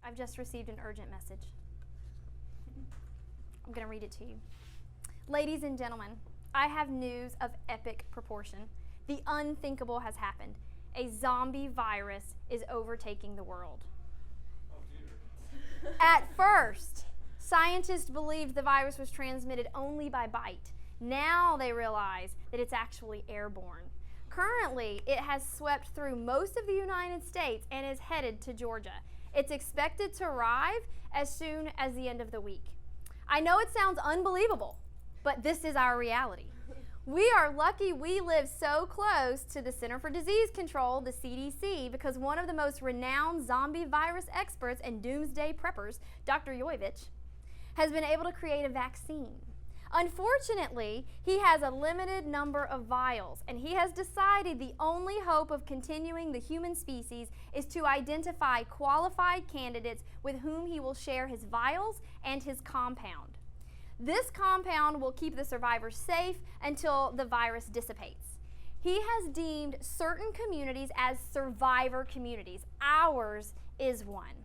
I've just received an urgent message. I'm going to read it to you. Ladies and gentlemen, I have news of epic proportion. The unthinkable has happened. A zombie virus is overtaking the world. Oh, dear. At first, scientists believed the virus was transmitted only by bite. Now they realize that it's actually airborne. Currently, it has swept through most of the United States and is headed to Georgia. It's expected to arrive as soon as the end of the week. I know it sounds unbelievable, but this is our reality. We are lucky we live so close to the Center for Disease Control, the CDC, because one of the most renowned zombie virus experts and doomsday preppers, Dr. Joivich, has been able to create a vaccine. Unfortunately, he has a limited number of vials, and he has decided the only hope of continuing the human species is to identify qualified candidates with whom he will share his vials and his compound. This compound will keep the survivors safe until the virus dissipates. He has deemed certain communities as survivor communities. Ours is one.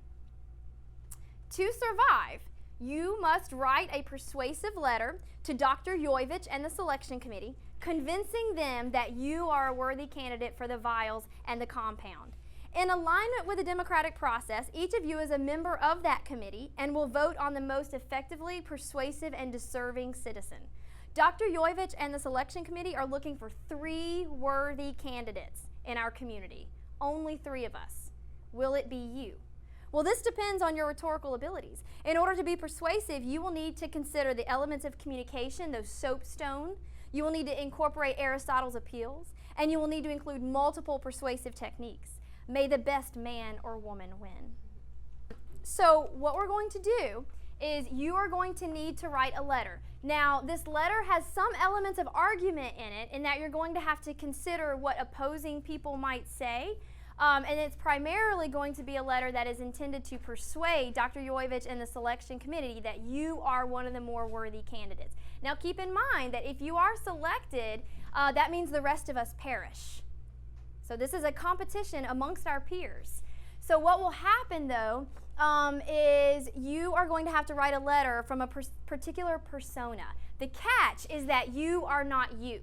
To survive, you must write a persuasive letter to Dr. Joivich and the selection committee, convincing them that you are a worthy candidate for the vials and the compound. In alignment with the democratic process, each of you is a member of that committee and will vote on the most effectively persuasive and deserving citizen. Dr. Joivich and the selection committee are looking for 3 worthy candidates in our community. Only 3 of us. Will it be you? Well, this depends on your rhetorical abilities. In order to be persuasive, you will need to consider the elements of communication, those soapstone. You will need to incorporate Aristotle's appeals, and you will need to include multiple persuasive techniques. May the best man or woman win. So what we're going to do is you are going to need to write a letter. Now, this letter has some elements of argument in it, in that you're going to have to consider what opposing people might say. And it's primarily going to be a letter that is intended to persuade Dr. Joivich and the selection committee that you are one of the more worthy candidates. Now keep in mind that if you are selected, that means the rest of us perish. So this is a competition amongst our peers. So what will happen though is you are going to have to write a letter from a particular persona. The catch is that you are not you.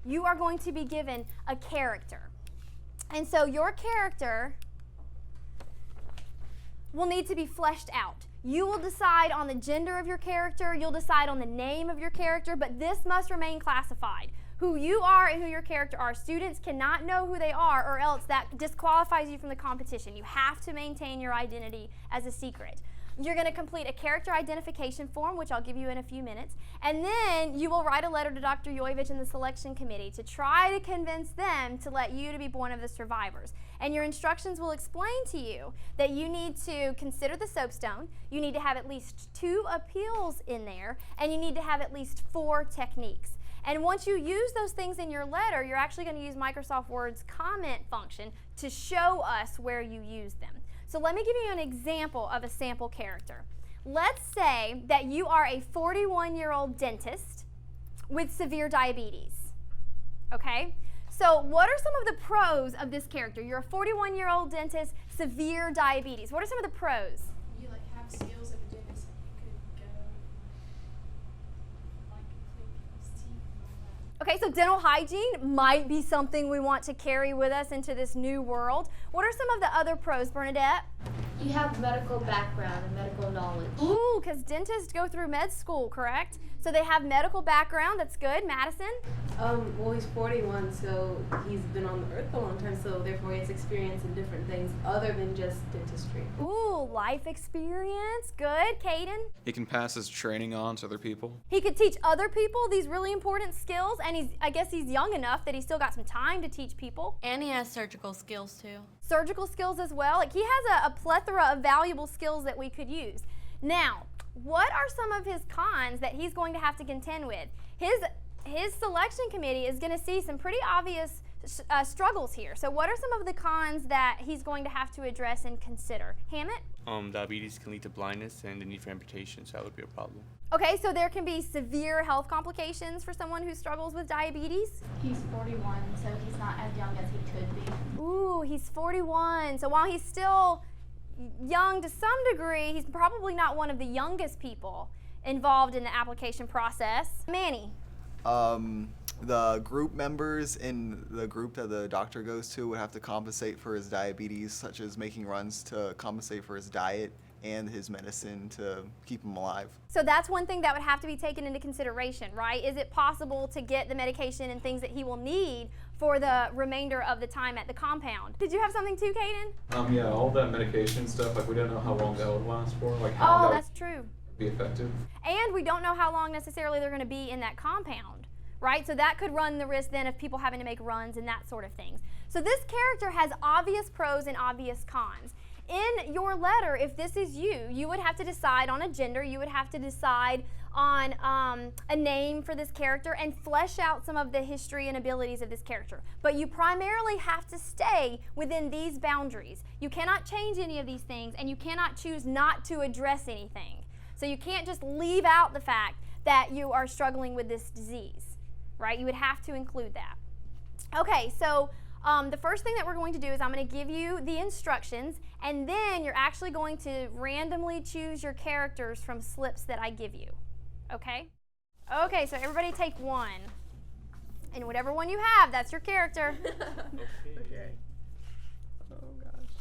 You are going to be given a character. And so your character will need to be fleshed out. You will decide on the gender of your character, you'll decide on the name of your character, but this must remain classified. Who you are and who your character are. Students cannot know who they are, or else that disqualifies you from the competition. You have to maintain your identity as a secret. You're going to complete a character identification form, which I'll give you in a few minutes, and then you will write a letter to Dr. Joivich and the selection committee to try to convince them to let you to be one of the survivors. And your instructions will explain to you that you need to consider the soapstone, you need to have at least 2 appeals in there, and you need to have at least 4 techniques. And once you use those things in your letter, you're actually going to use Microsoft Word's comment function to show us where you use them. So let me give you an example of a sample character. Let's say that you are a 41-year-old dentist with severe diabetes. Okay? So what are some of the pros of this character? You're a 41-year-old dentist, severe diabetes. What are some of the pros? You have skills of a dentist. You could go clean people's teeth and all that. Okay, so dental hygiene might be something we want to carry with us into this new world. What are some of the other pros, Bernadette? You have medical background and medical knowledge. Ooh, because dentists go through med school, correct? So they have medical background. That's good. Madison? Well, he's 41, so he's been on the earth a long time, so therefore he has experience in different things other than just dentistry. Ooh, life experience. Good. Caden? He can pass his training on to other people. He could teach other people these really important skills, and I guess he's young enough that he's still got some time to teach people. And he has surgical skills too. Surgical skills as well. Like, he has a plethora of valuable skills that we could use. Now, what are some of his cons that he's going to have to contend with? His selection committee is going to see some pretty obvious struggles here. So what are some of the cons that he's going to have to address and consider? Hammett? Diabetes can lead to blindness and the need for amputation, so that would be a problem. Okay, so there can be severe health complications for someone who struggles with diabetes. He's 41, so he's not as young as he could be. Ooh, he's 41. So while he's still young to some degree. He's probably not one of the youngest people involved in the application process. Manny. The group members in the group that the doctor goes to would have to compensate for his diabetes, such as making runs to compensate for his diet and his medicine to keep him alive. So that's one thing that would have to be taken into consideration, right? Is it possible to get the medication and things that he will need for the remainder of the time at the compound? Did you have something too, Caden? Yeah, all that medication stuff, like we don't know how long that would last for, like how long Oh, that that's true. would be effective. And we don't know how long necessarily they're going to be in that compound, right? So that could run the risk then of people having to make runs and that sort of things. So this character has obvious pros and obvious cons. In your letter, if this is you, you would have to decide on a gender, you would have to decide on a name for this character and flesh out some of the history and abilities of this character. But you primarily have to stay within these boundaries. You cannot change any of these things, and you cannot choose not to address anything. So you can't just leave out the fact that you are struggling with this disease, right? You would have to include that. Okay, so the first thing that we're going to do is I'm going to give you the instructions, and then you're actually going to randomly choose your characters from slips that I give you. Okay? Okay, so everybody take one. And whatever one you have, that's your character. Okay. Oh gosh.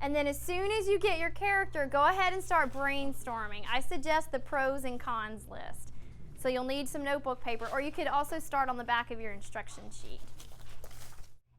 And then as soon as you get your character, go ahead and start brainstorming. I suggest the pros and cons list. So you'll need some notebook paper, or you could also start on the back of your instruction sheet.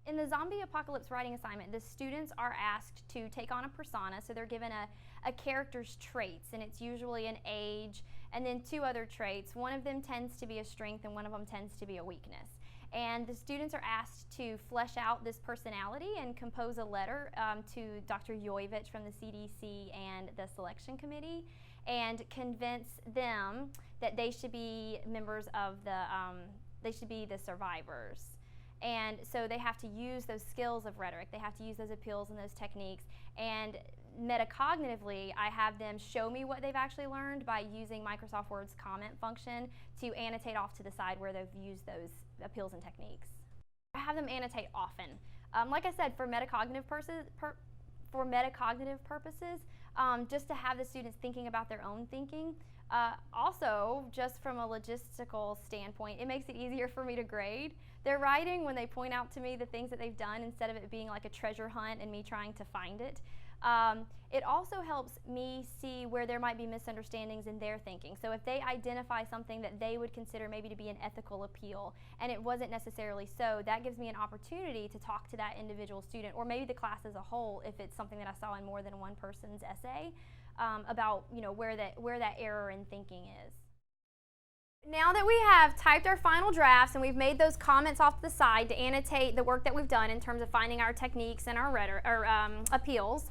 In the zombie apocalypse writing assignment, the students are asked to take on a persona, so they're given a character's traits, and it's usually an age, and then two other traits. One of them tends to be a strength, and one of them tends to be a weakness. And the students are asked to flesh out this personality and compose a letter to Dr. Yoyevich from the CDC and the selection committee, and convince them that they should be members of they should be the survivors. And so they have to use those skills of rhetoric. They have to use those appeals and those techniques. And metacognitively, I have them show me what they've actually learned by using Microsoft Word's comment function to annotate off to the side where they've used those appeals and techniques. I have them annotate often. Like I said, for metacognitive purposes, just to have the students thinking about their own thinking. Also, just from a logistical standpoint, it makes it easier for me to grade their writing when they point out to me the things that they've done instead of it being like a treasure hunt and me trying to find it. It also helps me see where there might be misunderstandings in their thinking. So if they identify something that they would consider maybe to be an ethical appeal and it wasn't necessarily so, that gives me an opportunity to talk to that individual student, or maybe the class as a whole if it's something that I saw in more than one person's essay, about where that error in thinking is. Now that we have typed our final drafts and we've made those comments off to the side to annotate the work that we've done in terms of finding our techniques and our appeals,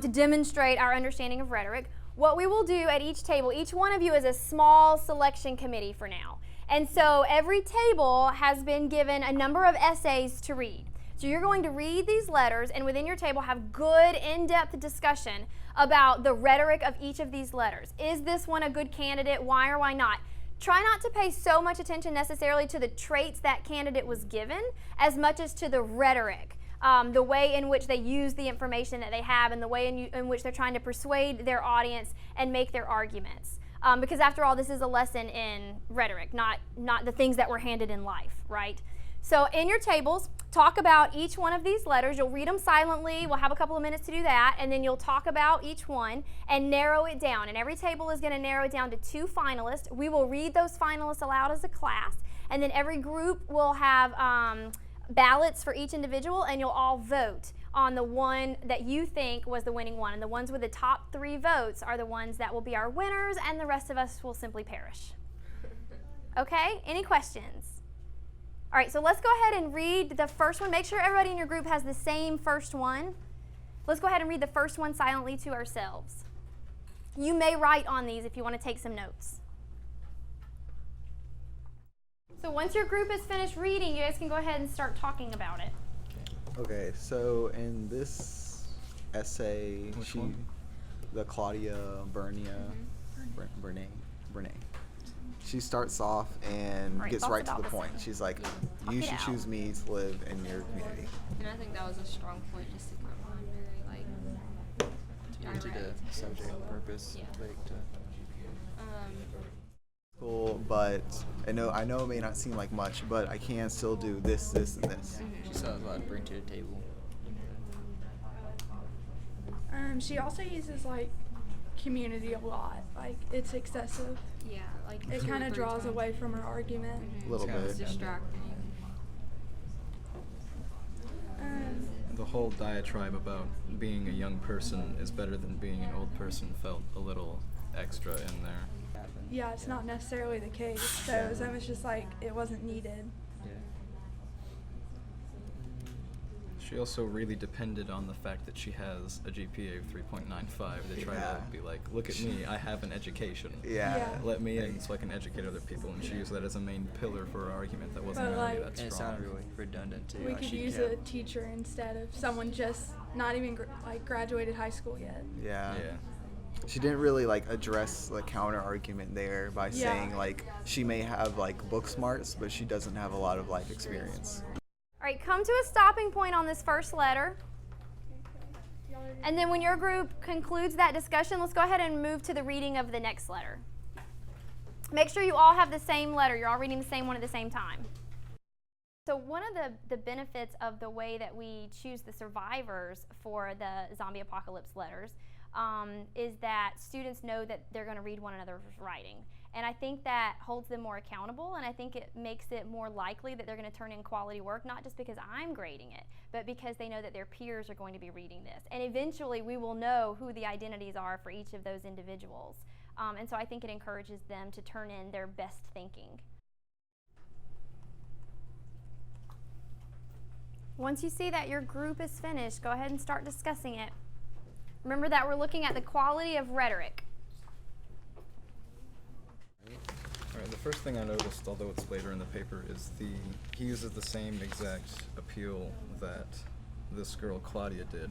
to demonstrate our understanding of rhetoric, what we will do at each table, each one of you is a small selection committee for now. And so every table has been given a number of essays to read. So you're going to read these letters and within your table have good in-depth discussion about the rhetoric of each of these letters. Is this one a good candidate? Why or why not? Try not to pay so much attention necessarily to the traits that candidate was given as much as to the rhetoric, the way in which they use the information that they have and the way in which they're trying to persuade their audience and make their arguments. Because after all, this is a lesson in rhetoric, not the things that were handed in life, right? So in your tables, talk about each one of these letters. You'll read them silently. We'll have a couple of minutes to do that. And then you'll talk about each one and narrow it down. And every table is going to narrow it down to 2 finalists. We will read those finalists aloud as a class. And then every group will have ballots for each individual. And you'll all vote on the one that you think was the winning one. And the ones with the top 3 votes are the ones that will be our winners. And the rest of us will simply perish. Okay? Any questions? All right, so let's go ahead and read the first one. Make sure everybody in your group has the same first one. Let's go ahead and read the first one silently to ourselves. You may write on these if you want to take some notes. So once your group is finished reading, you guys can go ahead and start talking about it. Okay, so in this essay, Which one? the Claudia Bernia, Brene. she starts off and Right, gets thoughts right to about the this point. one? She's like, Talk you it should out. choose me to live in your community. And I think that was a strong point just to come on very like Into direct. the subject and purpose. Yeah. Like to Cool, but I know it may not seem like much, but I can still do this, this, and this. she still has a lot to bring to the table. She also uses like community a lot. Like it's excessive. Yeah, like It 2 or kind of 3 draws times. away from her argument. A little It's It's bit. distracting. The whole diatribe about being a young person is better than being an old person felt a little extra in there. Yeah, it's not necessarily the case. So it was almost just like it wasn't needed. She also really depended on the fact that she has a GPA of 3.95 to try Yeah. to be like, look at me, I have an education. Yeah. Yeah. Let me in so I can educate other people, and she used that as a main pillar for her argument that wasn't But, really like- that And it strong. sounded really redundant too. We like could she use kept- a teacher instead of someone just not even graduated high school yet. Yeah. Yeah. She didn't really like address the counter argument there by Yeah. saying like she may have like book smarts, but she doesn't have a lot of life experience. All right, come to a stopping point on this first letter. And then when your group concludes that discussion, let's go ahead and move to the reading of the next letter. Make sure you all have the same letter. You're all reading the same one at the same time. So one of the benefits of the way that we choose the survivors for the zombie apocalypse letters is that students know that they're going to read one another's writing. And I think that holds them more accountable, and I think it makes it more likely that they're going to turn in quality work, not just because I'm grading it, but because they know that their peers are going to be reading this. And eventually we will know who the identities are for each of those individuals. And so I think it encourages them to turn in their best thinking. Once you see that your group is finished, go ahead and start discussing it. Remember that we're looking at the quality of rhetoric. All right, the first thing I noticed, although it's later in the paper, is he uses the same exact appeal that this girl Claudia did.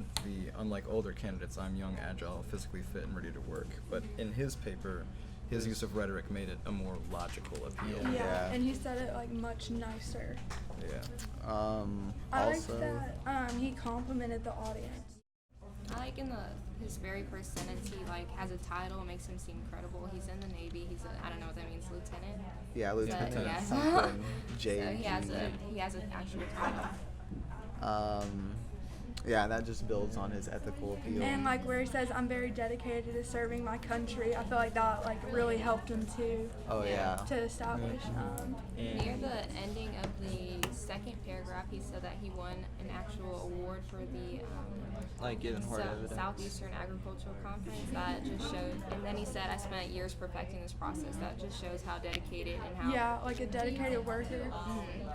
Unlike older candidates, I'm young, agile, physically fit, and ready to work. But in his paper, his use of rhetoric made it a more logical appeal. Yeah, Yeah. and he said it like much nicer. Yeah. I liked Also, that he complimented the audience. I like in his very first sentence, he like has a title, makes him seem credible. He's in the Navy. He's I don't know what that means, lieutenant. yeah, Lieutenant yeah. something, J. So he has an actual title. Yeah, that just builds on his ethical appeal. And like where he says, "I'm very dedicated to serving my country," I feel like that like really helped him too Oh yeah. to establish. Near the ending of the second paragraph, he said that he won an actual award for the like giving hard evidence. Southeastern Agricultural Conference. That just showed, and then he said, "I spent years perfecting this process." That just shows how dedicated and how Yeah, like a dedicated worker.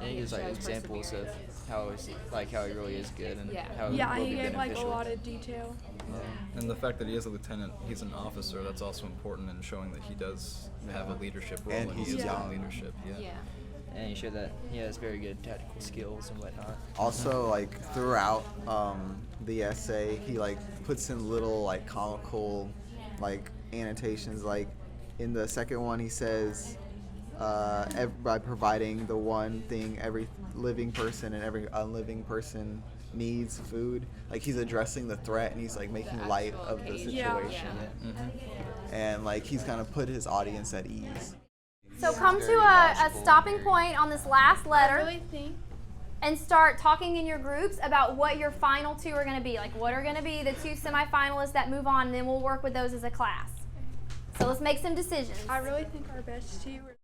And he gives like shows examples of perseverance. how he really is good and Yeah. how it Yeah, will he be gave like a beneficial. lot of detail. And the fact that he is a lieutenant, he's an officer, that's also important in showing that he does have a leadership role And and, he's he is young. in leadership. Yeah. And he showed that he has very good tactical skills and whatnot. Also, like throughout the essay, he like puts in little like comical like annotations. Like in the second one, he says, by providing the one thing every living person and every unliving person needs, food. Like he's addressing the threat and he's like making The light actual of the occasion. situation. Yeah. And like he's kind of put his audience at ease. So come to Very a logical, stopping very- point on this last I letter really think and start talking in your groups about what your final two are going to be. Like what are going to be the two semifinalists that move on, and then we'll work with those as a class. So let's make some decisions. I really think our best two were.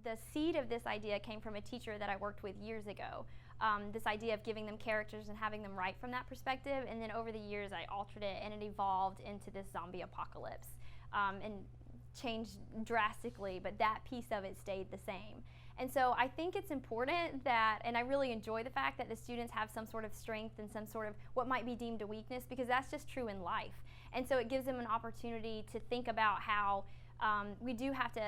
The seed of this idea came from a teacher that I worked with years ago. This idea of giving them characters and having them write from that perspective, and then over the years I altered it and it evolved into this zombie apocalypse and changed drastically, but that piece of it stayed the same. And so I think it's important that, and I really enjoy the fact that the students have some sort of strength and some sort of what might be deemed a weakness, because that's just true in life. And so it gives them an opportunity to think about how we do have to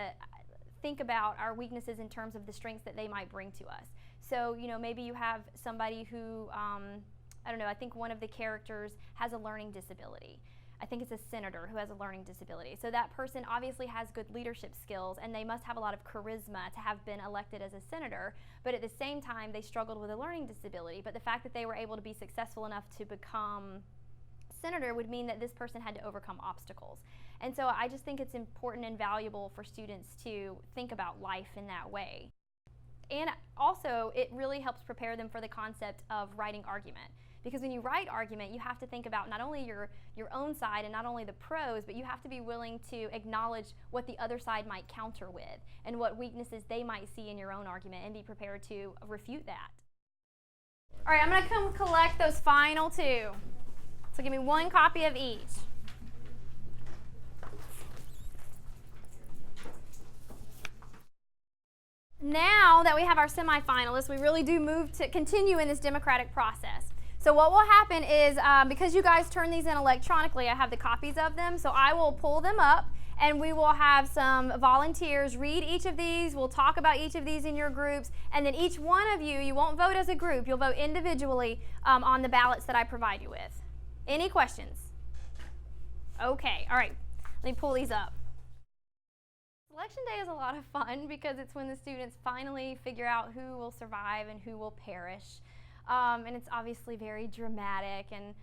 think about our weaknesses in terms of the strengths that they might bring to us. So, you know, maybe you have somebody who, I don't know, I think one of the characters has a learning disability. I think it's a senator who has a learning disability. So that person obviously has good leadership skills, and they must have a lot of charisma to have been elected as a senator, but at the same time they struggled with a learning disability. But the fact that they were able to be successful enough to become senator would mean that this person had to overcome obstacles. And so I just think it's important and valuable for students to think about life in that way. And also, it really helps prepare them for the concept of writing argument. Because when you write argument, you have to think about not only your own side and not only the pros, but you have to be willing to acknowledge what the other side might counter with and what weaknesses they might see in your own argument and be prepared to refute that. All right, I'm going to come collect those final two. So give me one copy of each. Now that we have our semifinalists, we really do move to continue in this democratic process. So what will happen is, because you guys turn these in electronically, I have the copies of them, so I will pull them up and we will have some volunteers read each of these. We'll talk about each of these in your groups, and then each one of you won't vote as a group, you'll vote individually on the ballots that I provide you with. Any questions? Okay, all right, let me pull these up. Selection day is a lot of fun because it's when the students finally figure out who will survive and who will perish. And it's obviously very dramatic and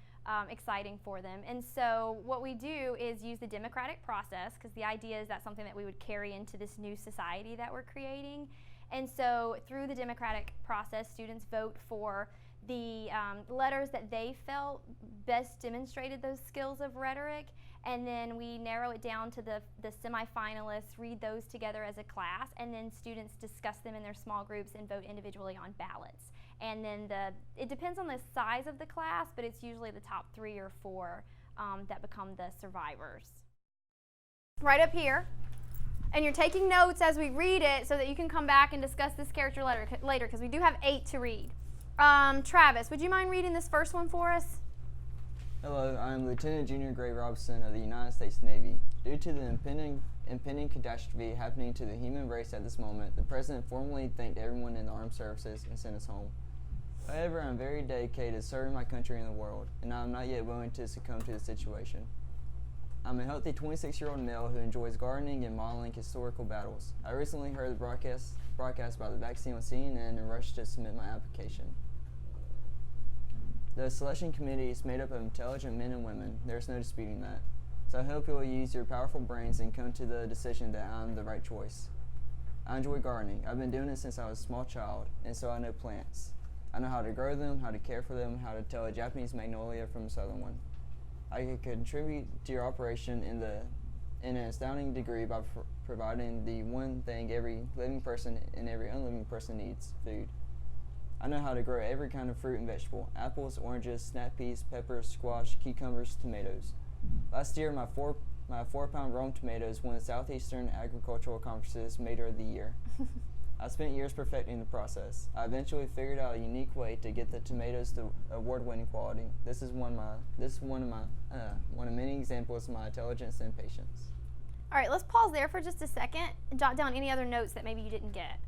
exciting for them. And so what we do is use the democratic process, because the idea is that's something that we would carry into this new society that we're creating. And so through the democratic process, students vote for the letters that they felt best demonstrated those skills of rhetoric, and then we narrow it down to the semifinalists, read those together as a class, and then students discuss them in their small groups and vote individually on ballots. And then it depends on the size of the class, but it's usually the top 3 or 4 that become the survivors. Right up here. And you're taking notes as we read it so that you can come back and discuss this character later, because we do have 8 to read. Travis, would you mind reading this first one for us? Hello, I am Lieutenant Junior Gray Robinson of the United States Navy. Due to the impending catastrophe happening to the human race at this moment, the President formally thanked everyone in the armed services and sent us home. However, I am very dedicated to serving my country and the world, and I am not yet willing to succumb to the situation. I'm a healthy 26-year-old male who enjoys gardening and modeling historical battles. I recently heard the broadcast about the vaccine on CNN and rushed to submit my application. The selection committee is made up of intelligent men and women. There's no disputing that. So I hope you will use your powerful brains and come to the decision that I'm the right choice. I enjoy gardening. I've been doing it since I was a small child, and so I know plants. I know how to grow them, how to care for them, how to tell a Japanese magnolia from a southern one. I can contribute to your operation in an astounding degree by providing the one thing every living person and every unliving person needs: food. I know how to grow every kind of fruit and vegetable: apples, oranges, snap peas, peppers, squash, cucumbers, tomatoes. Last year, my 4-pound Rome tomatoes won the Southeastern Agricultural Conference's Mater of the Year. I spent years perfecting the process. I eventually figured out a unique way to get the tomatoes to award-winning quality. This is one of many examples of my intelligence and patience. All right, let's pause there for just a second and jot down any other notes that maybe you didn't get.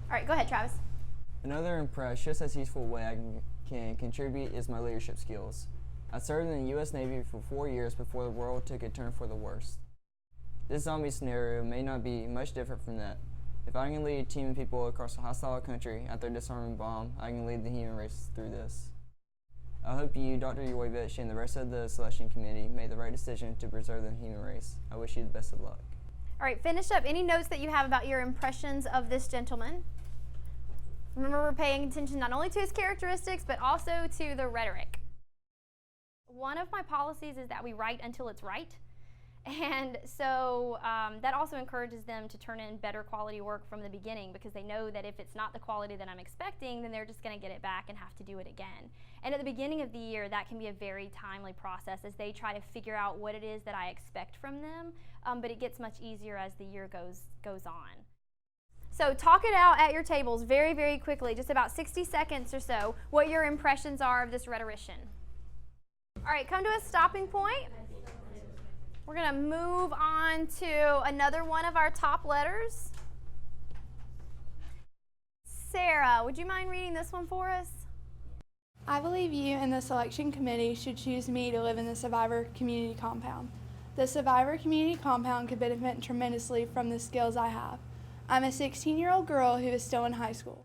All right, go ahead, Travis. Another and perhaps just as useful way I can contribute is my leadership skills. I served in the U.S. Navy for 4 years before the world took a turn for the worst. This zombie scenario may not be much different from that. If I can lead a team of people across a hostile country after disarming a bomb, I can lead the human race through this. I hope you, Dr. Yorevich, and the rest of the selection committee made the right decision to preserve the human race. I wish you the best of luck. All right, finish up any notes that you have about your impressions of this gentleman. Remember, we're paying attention not only to his characteristics, but also to the rhetoric. One of my policies is that we write until it's right. And so that also encourages them to turn in better quality work from the beginning, because they know that if it's not the quality that I'm expecting, then they're just going to get it back and have to do it again. And at the beginning of the year, that can be a very timely process as they try to figure out what it is that I expect from them, but it gets much easier as the year goes on. So talk it out at your tables very, very quickly, just about 60 seconds or so, what your impressions are of this rhetorician. All right, come to a stopping point. We're going to move on to another one of our top letters. Sarah, would you mind reading this one for us? I believe you and the selection committee should choose me to live in the Survivor Community Compound. The Survivor Community Compound could benefit tremendously from the skills I have. I'm a 16-year-old girl who is still in high school.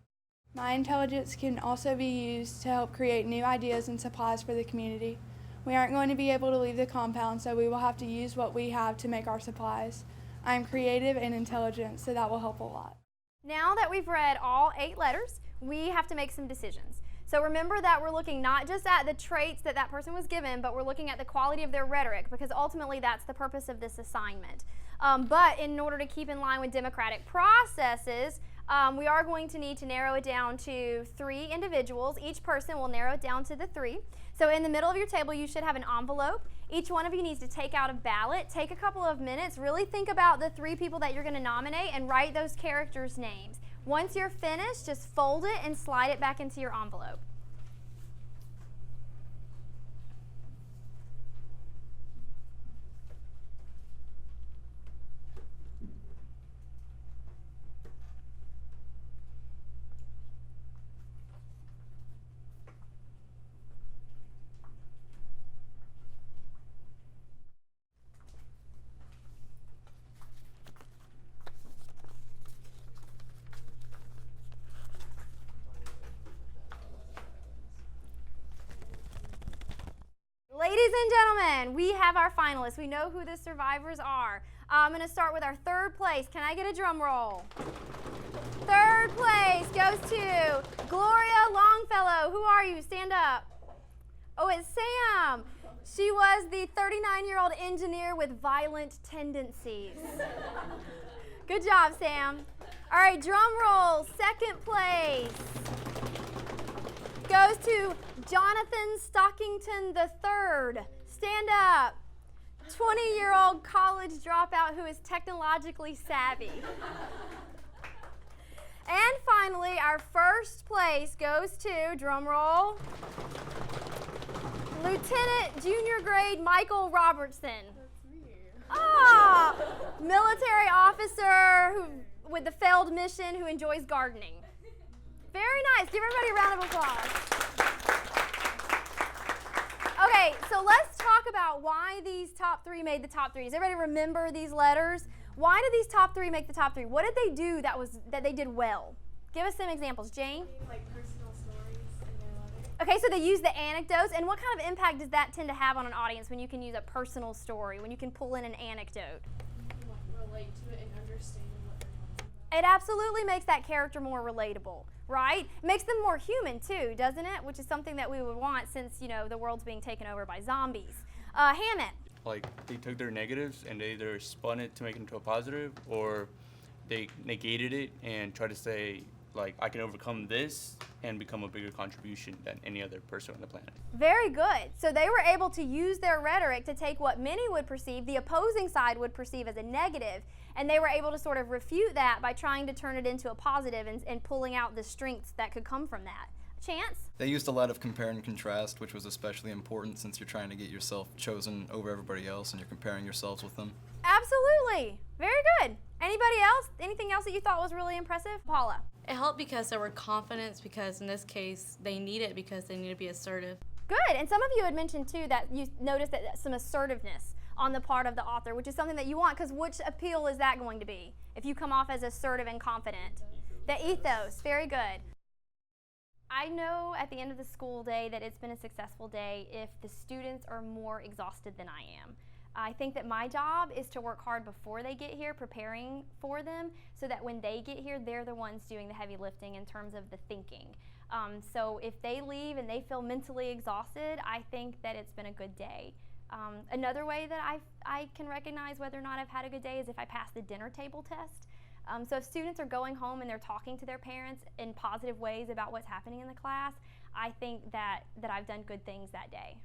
My intelligence can also be used to help create new ideas and supplies for the community. We aren't going to be able to leave the compound, so we will have to use what we have to make our supplies. I'm creative and intelligent, so that will help a lot. Now that we've read all 8 letters, we have to make some decisions. So remember that we're looking not just at the traits that that person was given, but we're looking at the quality of their rhetoric, because ultimately that's the purpose of this assignment. But in order to keep in line with democratic processes, we are going to need to narrow it down to 3 individuals. Each person will narrow it down to the 3. So in the middle of your table, you should have an envelope. Each one of you needs to take out a ballot, take a couple of minutes, really think about the 3 people that you're going to nominate and write those characters' names. Once you're finished, just fold it and slide it back into your envelope. Ladies and gentlemen, we have our finalists. We know who the survivors are. I'm going to start with our 3rd place. Can I get a drum roll? 3rd place goes to Gloria Longfellow. Who are you? Stand up. Oh, it's Sam. She was the 39-year-old engineer with violent tendencies. Good job, Sam. All right, drum roll. 2nd place goes to Jonathan Stockington III. Stand up. 20-year-old college dropout who is technologically savvy. And finally, our 1st place goes to, drum roll, Lieutenant Junior Grade Michael Robertson. That's me. Ah, military officer with the failed mission who enjoys gardening. Very nice. Give everybody a round of applause. Okay, so let's talk about why these top 3 made the top 3. Does everybody remember these letters? Why did these top 3 make the top 3? What did they do that they did well? Give us some examples. Jane? Like personal stories in their letters. Okay, so they use the anecdotes. And what kind of impact does that tend to have on an audience when you can use a personal story, when you can pull in an anecdote? You can relate to it and understand what they're talking about. It absolutely makes that character more relatable, right? It makes them more human too, doesn't it? Which is something that we would want since, you know, the world's being taken over by zombies. Hammett. Like, they took their negatives and they either spun it to make it into a positive, or they negated it and tried to say, like, I can overcome this and become a bigger contribution than any other person on the planet. Very good. So they were able to use their rhetoric to take what many would perceive, the opposing side would perceive as a negative, and they were able to sort of refute that by trying to turn it into a positive and pulling out the strengths that could come from that. Chance? They used a lot of compare and contrast, which was especially important since you're trying to get yourself chosen over everybody else and you're comparing yourselves with them. Absolutely. Very good. Anybody else? Anything else that you thought was really impressive? Paula? It helped because there were confidence, because in this case, they need it because they need to be assertive. Good. And some of you had mentioned too that you noticed that some assertiveness on the part of the author, which is something that you want, because which appeal is that going to be if you come off as assertive and confident? The ethos. Very good. I know at the end of the school day that it's been a successful day if the students are more exhausted than I am. I think that my job is to work hard before they get here, preparing for them, so that when they get here, they're the ones doing the heavy lifting in terms of the thinking. So if they leave and they feel mentally exhausted, I think that it's been a good day. Another way that I can recognize whether or not I've had a good day is if I pass the dinner table test. So if students are going home and they're talking to their parents in positive ways about what's happening in the class, I think that I've done good things that day.